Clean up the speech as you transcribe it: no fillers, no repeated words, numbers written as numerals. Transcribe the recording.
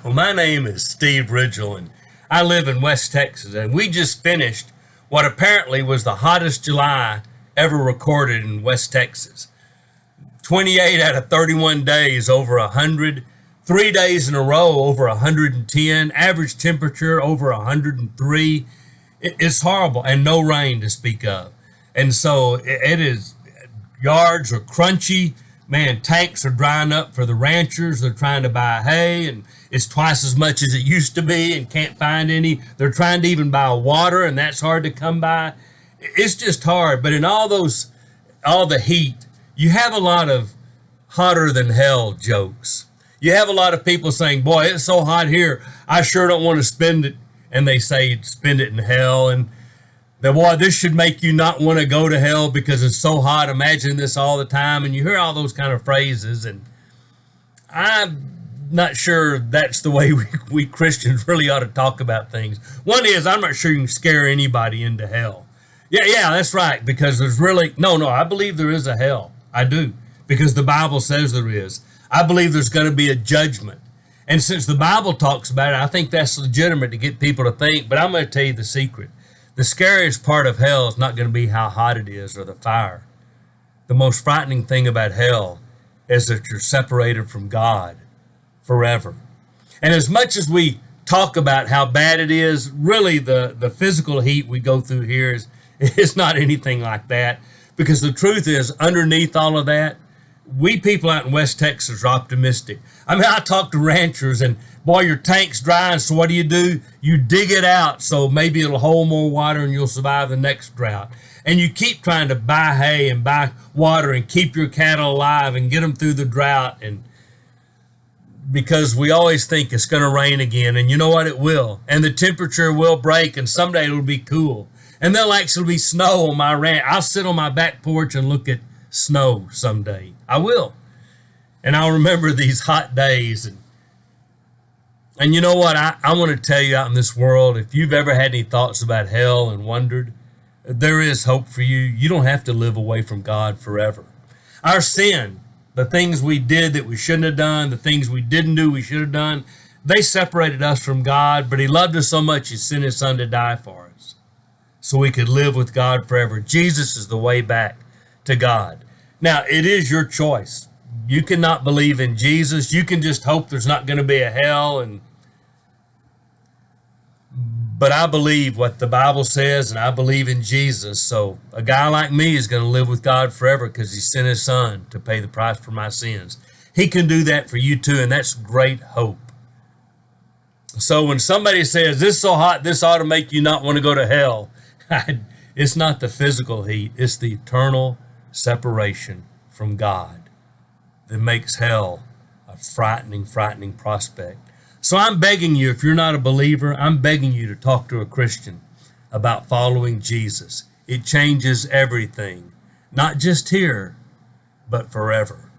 Well, my name is Steve Ridgel, and I live in West Texas, and we just finished what apparently was the hottest July ever recorded in West Texas. 28 out of 31 days over 100, 3 days in a row over 110, average temperature over 103. It's horrible, and no rain to speak of. And so it is, yards are crunchy. Man, tanks are drying up for the ranchers. They're trying to buy hay, and it's twice as much as it used to be and can't find any. They're trying to even buy water, and that's hard to come by. It's just hard. But in all the heat, you have a lot of hotter than hell jokes. You have a lot of people saying, boy, it's so hot here, I sure don't want to spend it. And they say, spend it in hell. And boy, this should make you not want to go to hell because it's so hot. Imagine this all the time. And you hear all those kind of phrases. And I'm not sure that's the way we Christians really ought to talk about things. One is, I'm not sure you can scare anybody into hell. Yeah, that's right. Because there's really, no, I believe there is a hell. I do. Because the Bible says there is. I believe there's going to be a judgment. And since the Bible talks about it, I think that's legitimate to get people to think. But I'm going to tell you the secret. The scariest part of hell is not going to be how hot it is or the fire. The most frightening thing about hell is that you're separated from God forever. And as much as we talk about how bad it is, really the physical heat we go through here is not anything like that. Because the truth is, underneath all of that, we people out in West Texas are optimistic. I mean, I talk to ranchers and, boy, your tank's dry, so what do? You dig it out so maybe it'll hold more water and you'll survive the next drought. And you keep trying to buy hay and buy water and keep your cattle alive and get them through the drought. And because we always think it's going to rain again, and you know what? It will. And the temperature will break, and someday it'll be cool. And there'll actually be snow on my ranch. I'll sit on my back porch and look at snow someday. I will. And I'll remember these hot days. And you know what? I want to tell you, out in this world, if you've ever had any thoughts about hell and wondered, there is hope for you. You don't have to live away from God forever. Our sin, the things we did that we shouldn't have done, the things we didn't do we should have done, they separated us from God, but He loved us so much He sent His Son to die for us so we could live with God forever. Jesus is the way back to God. Now, it is your choice. You cannot believe in Jesus. You can just hope there's not going to be a hell. But I believe what the Bible says, and I believe in Jesus. So a guy like me is going to live with God forever because He sent His Son to pay the price for my sins. He can do that for you too, and that's great hope. So when somebody says, this is so hot, this ought to make you not want to go to hell, it's not the physical heat. It's the eternal separation from God that makes hell a frightening, frightening prospect. So I'm begging you, if you're not a believer, I'm begging you to talk to a Christian about following Jesus. It changes everything, not just here, but forever.